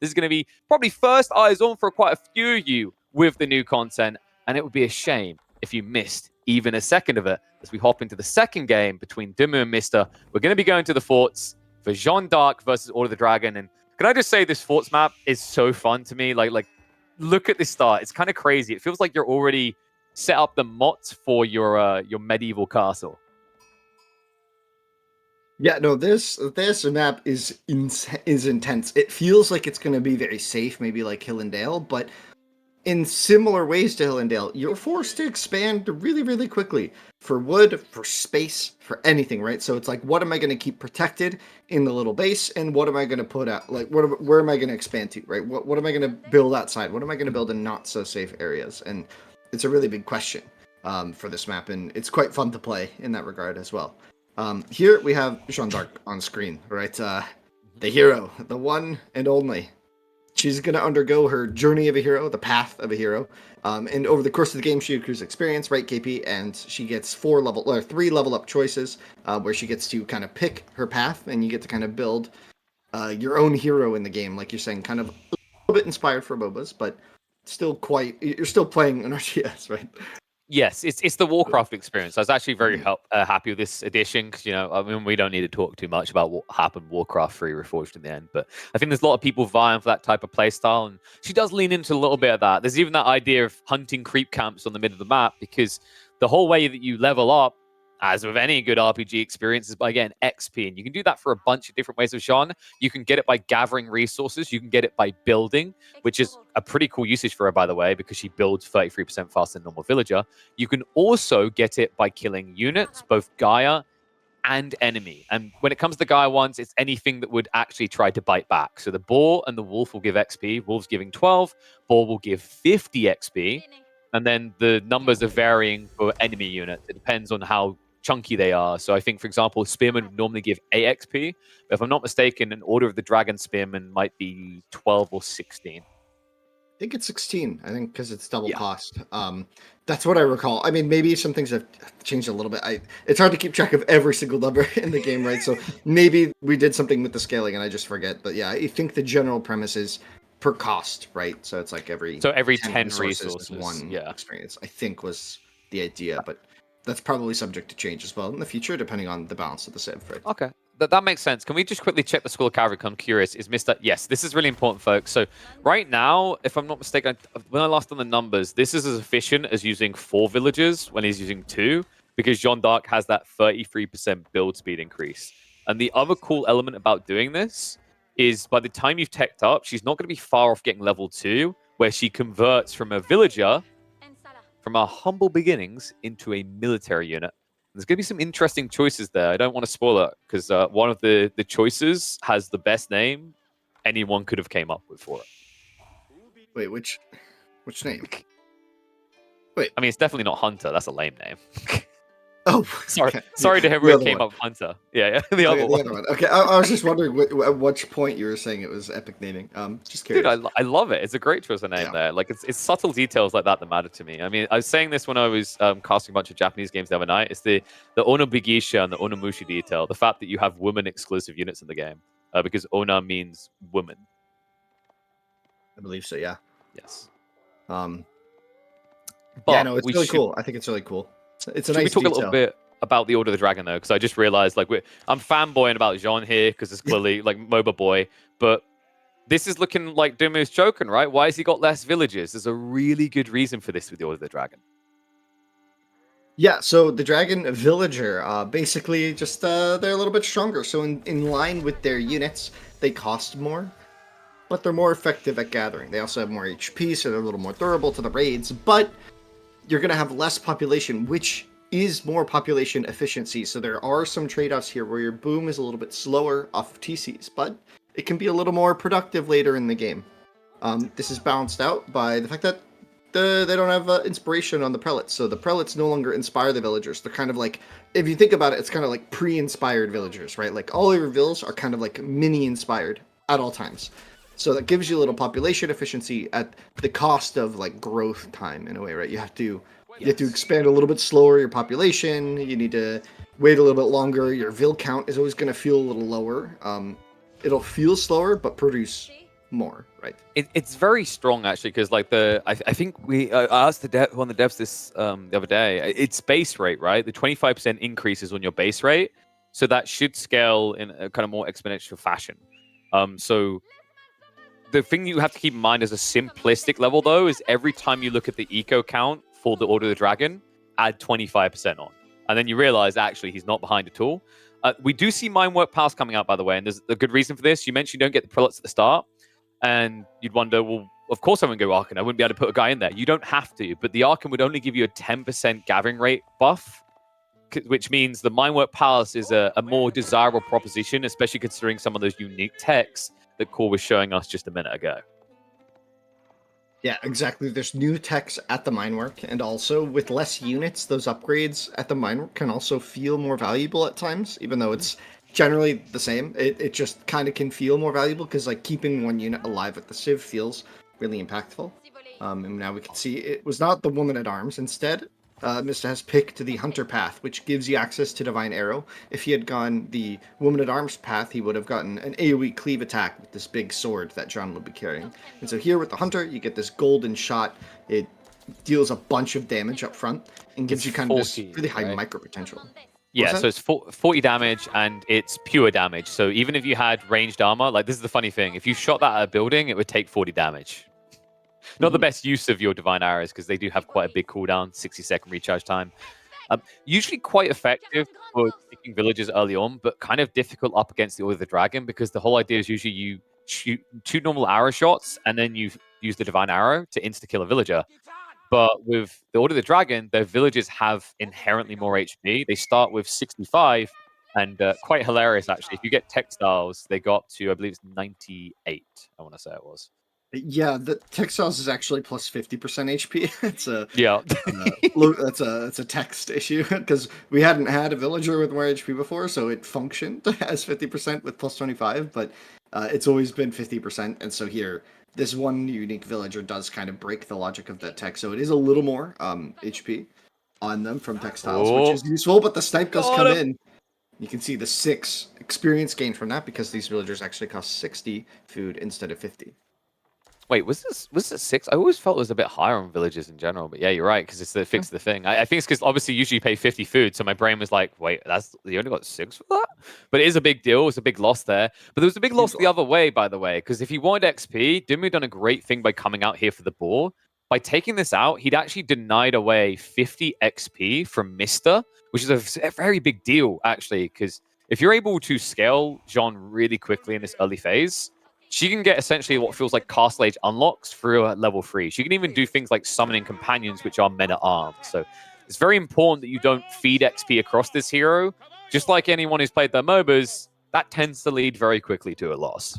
This is going to be probably first eyes on for quite a few of you with the new content, and it would be a shame if you missed even a second of it as we hop into the second game between DeMu and Mista. We're going to be going to the forts for Jeanne d'Arc versus Order of the Dragon. And can I just say, this forts map is so fun to me. Like look at this start. It's kind of crazy. It feels like you're already set up the mods for your medieval castle. Yeah, no, this map is intense. It feels like it's going to be very safe, maybe like Hill and Dale, but in similar ways to Hill and Dale, you're forced to expand really, really quickly for wood, for space, for anything, right? So it's like, what am I going to keep protected in the little base, and what am I going to put out? Like, where am I going to expand to, right? What am I going to build outside? What am I going to build in not so safe areas? And it's a really big question for this map, and it's quite fun to play in that regard as well. Here we have Jeanne d'Arc on screen, right? The hero, the one and only. She's going to undergo her journey of a hero, the path of a hero. And over the course of the game, she accrues experience, right, KP? And she gets 3 level up choices where she gets to kind of pick her path, and you get to kind of build your own hero in the game, like you're saying, kind of a little bit inspired from MOBAs, but still you're still playing an RTS, right? Yes, it's the Warcraft experience. I was actually very happy with this edition because, I mean, we don't need to talk too much about what happened Warcraft 3 Reforged in the end, but I think there's a lot of people vying for that type of playstyle, and she does lean into a little bit of that. There's even that idea of hunting creep camps on the mid of the map, because the whole way that you level up, as with any good RPG experience, is by getting XP, and you can do that for a bunch of different ways of Jeanne. You can get it by gathering resources. You can get it by building, which is a pretty cool usage for her, by the way, because she builds 33% faster than a normal villager. You can also get it by killing units, both Gaia and enemy. And when it comes to the Gaia ones, it's anything that would actually try to bite back. So the boar and the wolf will give XP. Wolf's giving 12. Boar will give 50 XP. And then the numbers are varying for enemy units. It depends on how chunky they are. So I think, for example, Spearmen would normally give 8 XP. But if I'm not mistaken, an Order of the Dragon Spearman might be 12 or 16. I think it's 16. I think because it's double cost. That's what I recall. I mean, maybe some things have changed a little bit. It's hard to keep track of every single number in the game, right? So maybe we did something with the scaling and I just forget. But yeah, I think the general premise is per cost, right? So it's like every 10 resources one experience, I think, was the idea. But that's probably subject to change as well in the future, depending on the balance of the civ, right? Okay. That makes sense. Can we just quickly check the School of Cavalry? I'm curious. Is Mr. Yes, this is really important, folks. So right now, if I'm not mistaken, when I last done the numbers, this is as efficient as using 4 villagers when he's using 2, because Jeanne d'Arc has that 33% build speed increase. And the other cool element about doing this is by the time you've teched up, she's not going to be far off getting level 2, where she converts from a villager, from our humble beginnings, into a military unit. There's going to be some interesting choices there. I don't want to spoil it, because one of the choices has the best name anyone could have came up with for it. Wait, which name? Wait. I mean, it's definitely not Hunter. That's a lame name. Oh, sorry. Okay. Sorry to everyone who came up with Hunter. Yeah, the other one. Okay, I was just wondering at which point you were saying it was epic naming. Just curious. Dude, I love it. It's a great choice of name there. Like, it's subtle details like that matter to me. I mean, I was saying this when I was casting a bunch of Japanese games the other night. It's the Onobigisha and the Onomushi detail. The fact that you have women-exclusive units in the game. Because Ona means woman. I believe so, yeah. Yes. But yeah, no, it's really cool. I think it's really cool. It's a nice Should we talk detail. a little bit about the Order of the Dragon, though? Because I just realized, like, I'm fanboying about Jeanne here, because it's clearly, like, MOBA boy. But this is looking like DeMu's joking, right? Why has he got less villagers? There's a really good reason for this with the Order of the Dragon. Yeah, so the Dragon Villager, basically just they're a little bit stronger. So in line with their units, they cost more, but they're more effective at gathering. They also have more HP, so they're a little more durable to the raids, but you're going to have less population, which is more population efficiency. So there are some trade-offs here where your boom is a little bit slower off of TCs, but it can be a little more productive later in the game. This is balanced out by the fact that they don't have inspiration on the prelates. So the prelates no longer inspire the villagers. They're kind of like, if you think about it, it's kind of like pre-inspired villagers, right? Like all your vills are kind of like mini-inspired at all times. So that gives you a little population efficiency at the cost of like growth time in a way, right? You have to expand a little bit slower your population. You need to wait a little bit longer. Your vill count is always going to feel a little lower. It'll feel slower, but produce more, right? It's very strong actually, because like I think I asked one of the devs this the other day. It's base rate, right? The 25% increases on your base rate, so that should scale in a kind of more exponential fashion. So the thing you have to keep in mind as a simplistic level though is every time you look at the eco count for the Order of the Dragon, add 25% on, and then you realize actually he's not behind at all. We do see Mind Work Palace coming out, by the way, and there's a good reason for this. You mentioned you don't get the prelates at the start. And you'd wonder, well, of course I wouldn't go Archon. I wouldn't be able to put a guy in there. You don't have to, but the Archon would only give you a 10% gathering rate buff, which means the Mindwork Palace is a more desirable proposition, especially considering some of those unique techs that Core was showing us just a minute ago. Yeah, exactly. There's new techs at the Minework, and also with less units, those upgrades at the Minework can also feel more valuable at times, even though it's generally the same. It just kind of can feel more valuable because like keeping one unit alive at the Civ feels really impactful. And now we can see it was not the Woman at Arms. Instead, Mr. has picked the Hunter path, which gives you access to Divine Arrow. If he had gone the Woman at Arms path, he would have gotten an AoE cleave attack with this big sword that Jeanne would be carrying. And so here with the Hunter, you get this golden shot. It deals a bunch of damage up front and gives you kind of this really high micro potential. Yeah, so it's 40 damage and it's pure damage. So even if you had ranged armor, like this is the funny thing, if you shot that at a building, it would take 40 damage. Not the best use of your Divine Arrows because they do have quite a big cooldown, 60-second recharge time. Usually quite effective for taking villages early on, but kind of difficult up against the Order of the Dragon because the whole idea is usually you shoot 2 normal arrow shots and then you use the Divine Arrow to insta-kill a villager. But with the Order of the Dragon, their villages have inherently more HP. They start with 65, and quite hilarious actually. If you get textiles, they got to, I believe it's 98, I want to say it was. Yeah, the textiles is actually plus 50% HP. It's a that's a text issue because we hadn't had a villager with more HP before, so it functioned as 50% with plus 25, but it's always been 50%. And so here, this one unique villager does kind of break the logic of that text, so it is a little more HP on them from textiles, which is useful. But the snipe does come in. You can see the 6 experience gain from that because these villagers actually cost 60 food instead of 50. Wait, was it 6? I always felt it was a bit higher on villages in general, but yeah, you're right because it's the fix the thing. I think it's because obviously usually you pay 50 food, so my brain was like, wait, you only got 6 for that? But it is a big deal. It's a big loss there. But there was a big loss the other way, by the way, because if he wanted XP, DeMu done a great thing by coming out here for the boar. By taking this out, he'd actually denied away 50 XP from Mista, which is a very big deal actually, because if you're able to scale Jeanne really quickly in this early phase, she can get essentially what feels like Castle Age unlocks through level 3. She can even do things like summoning companions, which are men at arms. So it's very important that you don't feed XP across this hero. Just like anyone who's played their MOBAs, that tends to lead very quickly to a loss.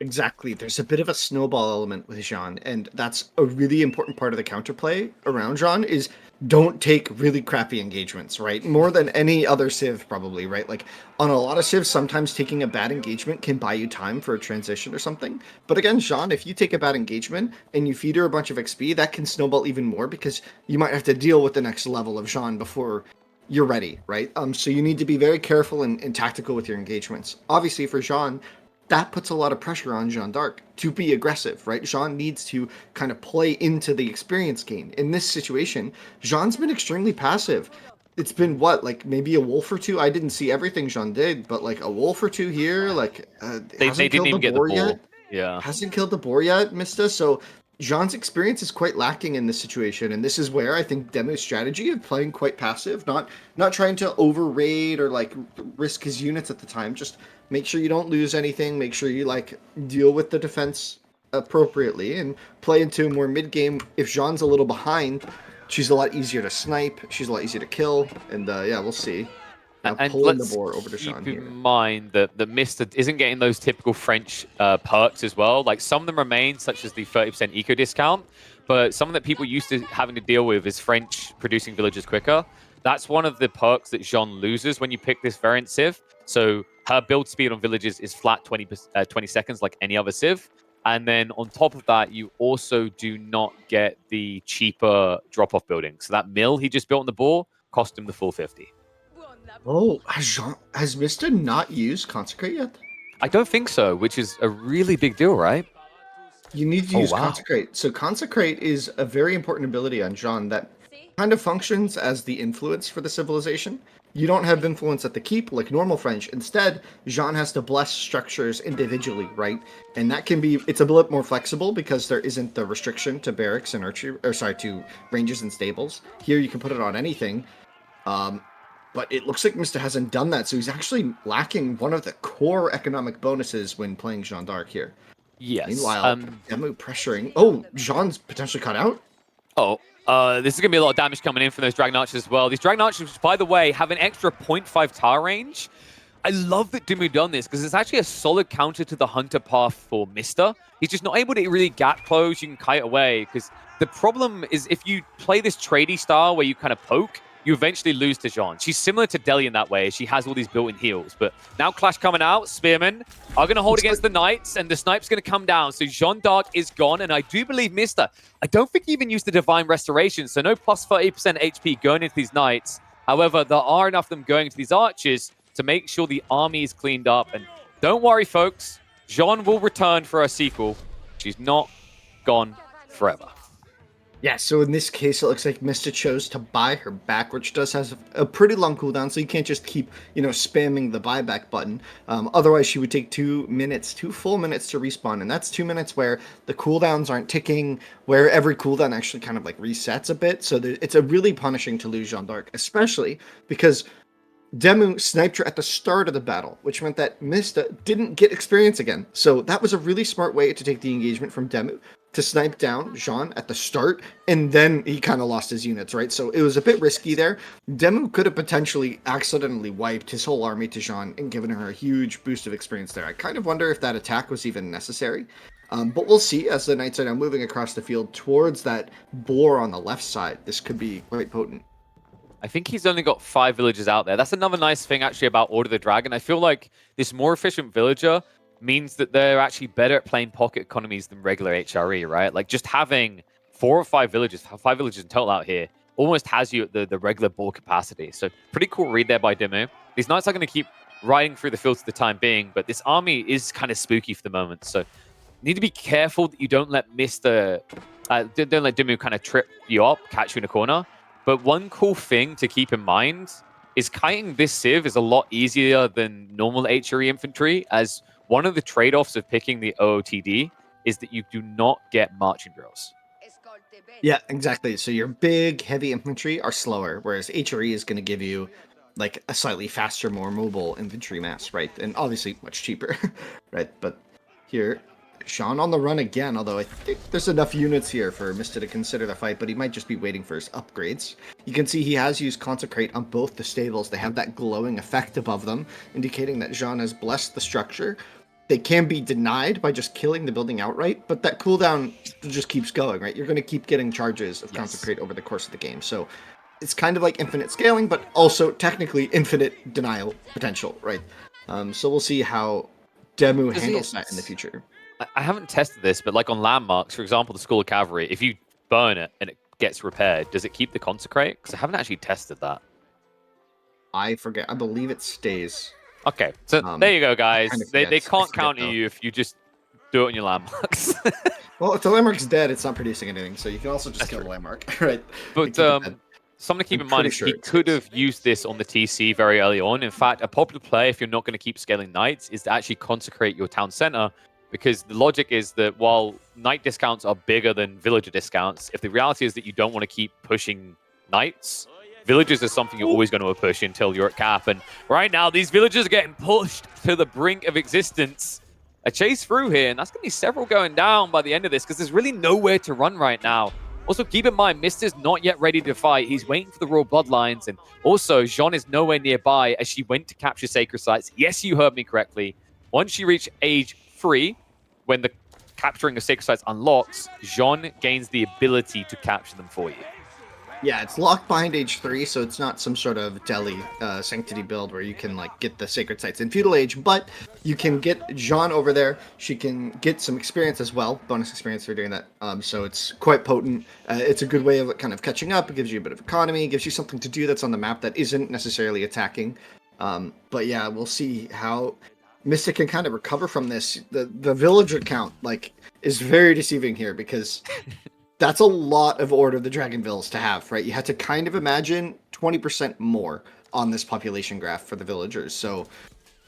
Exactly. There's a bit of a snowball element with Jeanne, and that's a really important part of the counterplay around Jeanne is don't take really crappy engagements, right? More than any other civ, probably, right? Like, on a lot of civs, sometimes taking a bad engagement can buy you time for a transition or something. But again, Jeanne, if you take a bad engagement and you feed her a bunch of XP, that can snowball even more because you might have to deal with the next level of Jeanne before you're ready, right? So you need to be very careful and tactical with your engagements. Obviously, for Jeanne, that puts a lot of pressure on Jeanne d'Arc to be aggressive, right? Jeanne needs to kind of play into the experience gain. In this situation, Jeanne's been extremely passive. It's been what, like maybe a wolf or 2? I didn't see everything Jeanne did, but like a wolf or 2 here, like they didn't even get the boar yet. Yeah, hasn't killed the boar yet, Mista. So Jeanne's experience is quite lacking in this situation, and this is where I think DeMu's strategy of playing quite passive, not trying to over raid or like risk his units at the time, just make sure you don't lose anything, make sure you like deal with the defense appropriately and play into a more mid game. If Jeanne's a little behind, she's a lot easier to snipe, she's a lot easier to kill, and yeah, we'll see. Now and pulling the let's boar over to keep Jeanne in here. mind that the Mista isn't getting those typical French perks as well. Like some of them remain, such as the 30% eco discount, but some that people used to having to deal with is French producing villages quicker. That's one of the perks that Jeanne loses when you pick this variant civ. So her build speed on villages is flat 20 seconds like any other civ. And then on top of that, you also do not get the cheaper drop-off building. So that mill he just built on the boar cost him the full 50. Oh, has Mista not used Consecrate yet? I don't think so, which is a really big deal, right? You need to Oh, use wow. Consecrate. So Consecrate is a very important ability on Jeanne that kind of functions as the influence for the civilization. You don't have influence at the keep like normal French. Instead, Jeanne has to bless structures individually, right? And that can be it's a bit more flexible because there isn't the restriction to barracks and archery, or sorry, to ranges and stables. Here you can put it on anything. Um, but it looks like Mr. hasn't done that, so he's actually lacking one of the core economic bonuses when playing Jeanne d'Arc here. Yes. Meanwhile, DeMu pressuring. Oh, Jean's potentially cut out. Oh, this is going to be a lot of damage coming in from those Dragon Archers as well. These Dragon Archers, by the way, have an extra 0.5 tower range. I love that DeMu done this because it's actually a solid counter to the Hunter path for Mr. He's just not able to really gap close. You can kite away because the problem is if you play this tradey style where you kind of poke, you eventually lose to Jeanne. She's similar to Deli in that way. She has all these built-in heals. But now Clash coming out, Spearmen are going to hold against the Knights, and the Snipe's going to come down. So Jeanne d'Arc is gone, and I do believe Mr. I don't think he even used the Divine Restoration, so no plus 30% HP going into these Knights. However, there are enough of them going into these Archers to make sure the army is cleaned up. And don't worry, folks. Jeanne will return for a sequel. She's not gone forever. Yeah, so in this case, it looks like Mista chose to buy her back, which does have a pretty long cooldown, so you can't just keep, spamming the buyback button. Otherwise, she would take 2 minutes, 2 full minutes to respawn, and that's 2 minutes where the cooldowns aren't ticking, where every cooldown actually kind of like resets a bit. So it's a really punishing to lose Jeanne d'Arc, especially because DeMu sniped her at the start of the battle, which meant that Mista didn't get experience again. So that was a really smart way to take the engagement from DeMu, to snipe down Jeanne at the start, and then he kind of lost his units, right? So it was a bit risky there. DeMu could have potentially accidentally wiped his whole army to Jeanne and given her a huge boost of experience there. I kind of wonder if that attack was even necessary. But we'll see as the Knights are now moving across the field towards that boar on the left side. This could be quite potent. I think he's only got 5 villagers out there. That's another nice thing, actually, about Order of the Dragon. I feel like this more efficient villager means that they're actually better at playing pocket economies than regular HRE, right? Like, just having 4 or 5 villagers, 5 villagers in total out here, almost has you at the regular ball capacity. So, pretty cool read there by DeMu. These Knights are going to keep riding through the fields for the time being, but this army is kind of spooky for the moment. So, you need to be careful that you don't let don't let DeMu kind of trip you up, catch you in a corner. But one cool thing to keep in mind is kiting this civ is a lot easier than normal HRE infantry, as one of the trade-offs of picking the OOTD is that you do not get marching drills. Yeah, exactly. So your big, heavy infantry are slower, whereas HRE is going to give you like a slightly faster, more mobile infantry mass, right? And obviously much cheaper, right? But here, Jeanne on the run again, although I think there's enough units here for Mista to consider the fight, but he might just be waiting for his upgrades. You can see he has used Consecrate on both the stables. They have that glowing effect above them, indicating that Jeanne has blessed the structure. They can be denied by just killing the building outright, but that cooldown just keeps going, right? You're going to keep getting charges of Consecrate over the course of the game. So it's kind of like infinite scaling, but also technically infinite denial potential, right? So we'll see how DeMu handles that in the future. I haven't tested this, but like on landmarks, for example, the School of Cavalry, if you burn it and it gets repaired, does it keep the Consecrate? Because I haven't actually tested that. I forget. I believe it stays. Okay, so there you go, guys. They can't counter you if you just do it on your landmarks. Well, if the landmark's dead, it's not producing anything, so you can also just kill the landmark, right? But something to keep in mind is he could have used this on the TC very early on. In fact, a popular play, if you're not going to keep scaling Knights, is to actually consecrate your town center, because the logic is that while Knight discounts are bigger than villager discounts, if the reality is that you don't want to keep pushing Knights, villagers is something you're always going to push until you're at cap. And right now, these villagers are getting pushed to the brink of existence. A chase through here, and that's going to be several going down by the end of this, because there's really nowhere to run right now. Also, keep in mind, Mister's not yet ready to fight. He's waiting for the Royal Bloodlines, and also, Jeanne is nowhere nearby as she went to capture Sacred Sites. Yes, you heard me correctly. Once you reach age 3, when the capturing of Sacred Sites unlocks, Jeanne gains the ability to capture them for you. Yeah, it's locked behind age 3, so it's not some sort of Delhi Sanctity build where you can like get the Sacred Sites in Feudal Age, but you can get Jeanne over there. She can get some experience as well, bonus experience for doing that. So it's quite potent. It's a good way of kind of catching up. It gives you a bit of economy, gives you something to do that's on the map that isn't necessarily attacking. But yeah, we'll see how Mystic can kind of recover from this. The villager count like is very deceiving here because that's a lot of Order of the Dragonvilles to have, right? You had to kind of imagine 20% more on this population graph for the villagers. So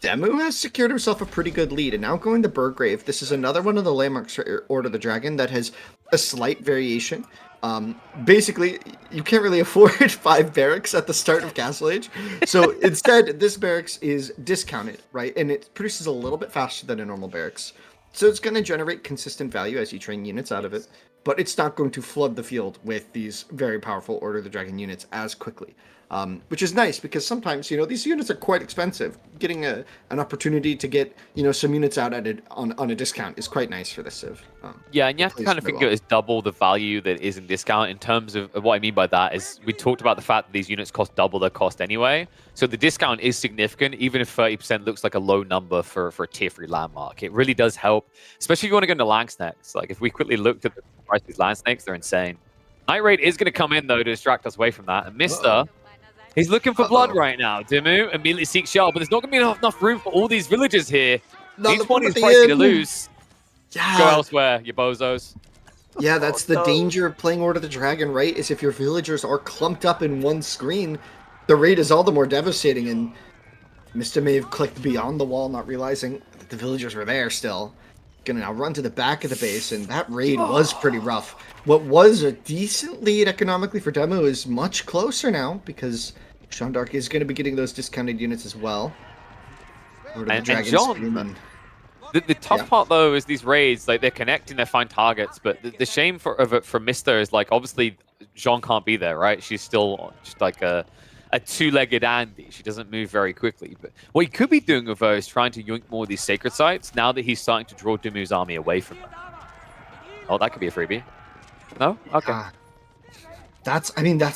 DeMu has secured himself a pretty good lead, and now going to Burgrave. This is another one of the landmarks for Order of the Dragon that has a slight variation. Basically, you can't really afford 5 barracks at the start of Castle Age, so instead, this barracks is discounted, right? And it produces a little bit faster than a normal barracks. So it's going to generate consistent value as you train units out of it, but it's not going to flood the field with these very powerful Order of the Dragon units as quickly. Which is nice because sometimes, these units are quite expensive. Getting an opportunity to get, some units out at on a discount is quite nice for this civ. Yeah, and you have to kind of think of it as double the value that is in discount. In terms of what I mean by that is we talked about the fact that these units cost double their cost anyway. So the discount is significant, even if 30% looks like a low number for a tier 3 landmark. It really does help, especially if you want to go into land snakes. Like if we quickly looked at the price of these land snakes, they're insane. Night Raid is going to come in though to distract us away from that. And Mr. He's looking for blood right now. DeMu immediately seeks shelter, but there's not going to be enough room for all these villagers here. Each one is pricey to lose. Yeah. Go elsewhere, you bozos. Yeah, that's the danger of playing Order of the Dragon, right? Is if your villagers are clumped up in one screen, the raid is all the more devastating. And Mista may have clicked beyond the wall, not realizing that the villagers were there still. Gonna now run to the back of the base, and that raid was pretty rough. What was a decent lead economically for DeMu is much closer now, because Jeanne d'Arc is going to be getting those discounted units as well. And Jeanne, the tough part though is these raids, like they're connecting, they're fine targets, but the shame of it for Mista is like obviously Jeanne can't be there, right? She's still just like a two-legged Andy. She doesn't move very quickly. But what he could be doing with her is trying to yoink more of these sacred sites now that he's starting to draw DeMu's army away from them. Oh, that could be a freebie. No? Okay. That's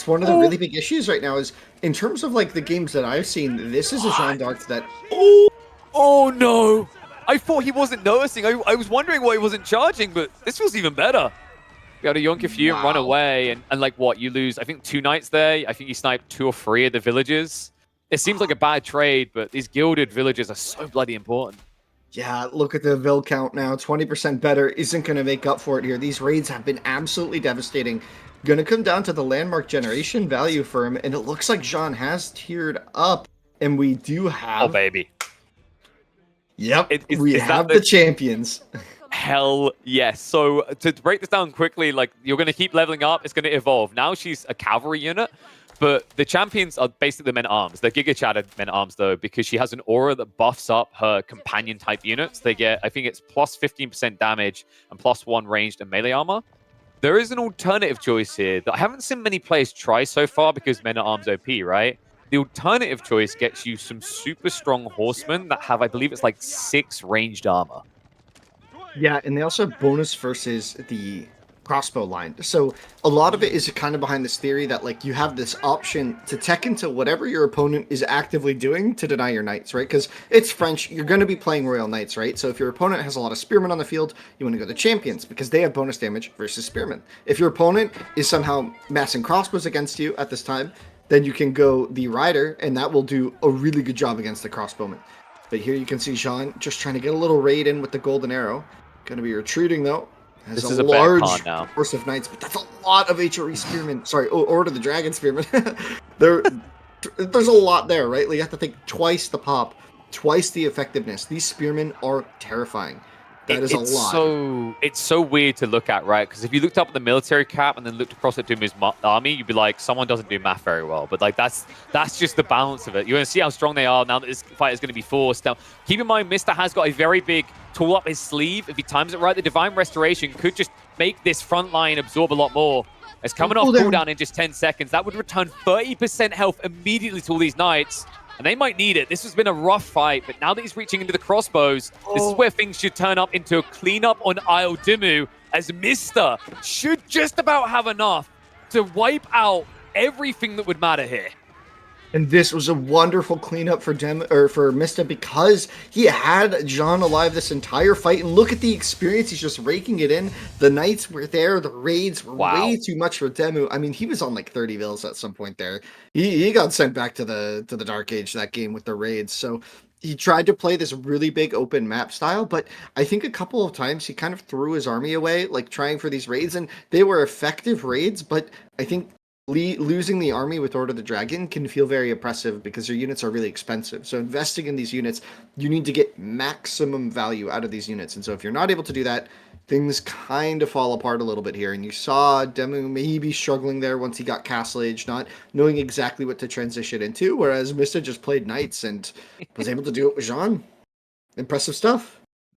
one of the really big issues right now is in terms of like the games that I've seen, this is a Jeanne d'Arc that... Oh no! I thought he wasn't noticing. I was wondering why he wasn't charging, but this was even better. You got to yoink a few and run away, and like what, you lose, I think 2 knights there. I think you snipe 2 or 3 of the villages. It seems like a bad trade, but these gilded villages are so bloody important. Yeah, look at the vill count now. 20% better isn't going to make up for it here. These raids have been absolutely devastating. Going to come down to the landmark generation value for him, and it looks like Jeanne has tiered up, and we do have... Oh, baby. Yep, we have the champions. Hell yes. So to break this down quickly, like you're going to keep leveling up. It's going to evolve. Now she's a cavalry unit, but the champions are basically the men-at-arms. They're giga-chatted men-at-arms though, because she has an aura that buffs up her companion type units. They get, I think it's plus 15% damage and plus 1 ranged and melee armor. There is an alternative choice here that I haven't seen many players try so far because men-at-arms OP, right? The alternative choice gets you some super strong horsemen that have, I believe it's like 6 ranged armor. Yeah, and they also have bonus versus the crossbow line. So a lot of it is kind of behind this theory that like you have this option to tech into whatever your opponent is actively doing to deny your knights, right? Because it's French, you're going to be playing royal knights, right? So if your opponent has a lot of spearmen on the field, you want to go to champions because they have bonus damage versus spearmen. If your opponent is somehow massing crossbows against you at this time, then you can go the rider, and that will do a really good job against the crossbowman. But here you can see Jeanne just trying to get a little raid in with the golden arrow. Going to be retreating though. Has this is a large now. force of knights, but that's a lot of HRE spearmen. Sorry, Order of the Dragon spearmen. There's a lot there, right? Like you have to think twice the pop, twice the effectiveness. These spearmen are terrifying. That is a lot. It's so weird to look at, right? Because if you looked up at the military cap and then looked across at DeMu's army, you'd be like, someone doesn't do math very well. But like that's just the balance of it. You're going to see how strong they are now that this fight is going to be forced. Now, keep in mind, Mista has got a very big tool up his sleeve. If he times it right, the Divine Restoration could just make this front line absorb a lot more. It's coming off cooldown in just 10 seconds. That would return 30% health immediately to all these knights. And they might need it. This has been a rough fight, but now that he's reaching into the crossbows, this is where things should turn up into a cleanup on Isle DeMu, as Mista should just about have enough to wipe out everything that would matter here. And this was a wonderful cleanup for Mista because he had Jeanne alive this entire fight. And look at the experience. He's just raking it in. The knights were there. The raids were way too much for DeMu. I mean, he was on like 30 vills at some point there. He got sent back to the Dark Age that game with the raids. So he tried to play this really big open map style, but I think a couple of times he kind of threw his army away, like trying for these raids, and they were effective raids, but I think losing the army with Order of the Dragon can feel very oppressive because your units are really expensive. So investing in these units, you need to get maximum value out of these units. And so if you're not able to do that, things kind of fall apart a little bit here. And you saw DeMu maybe struggling there once he got Castle Age, not knowing exactly what to transition into, whereas Mista just played Knights and was able to do it with Jeanne. Impressive stuff.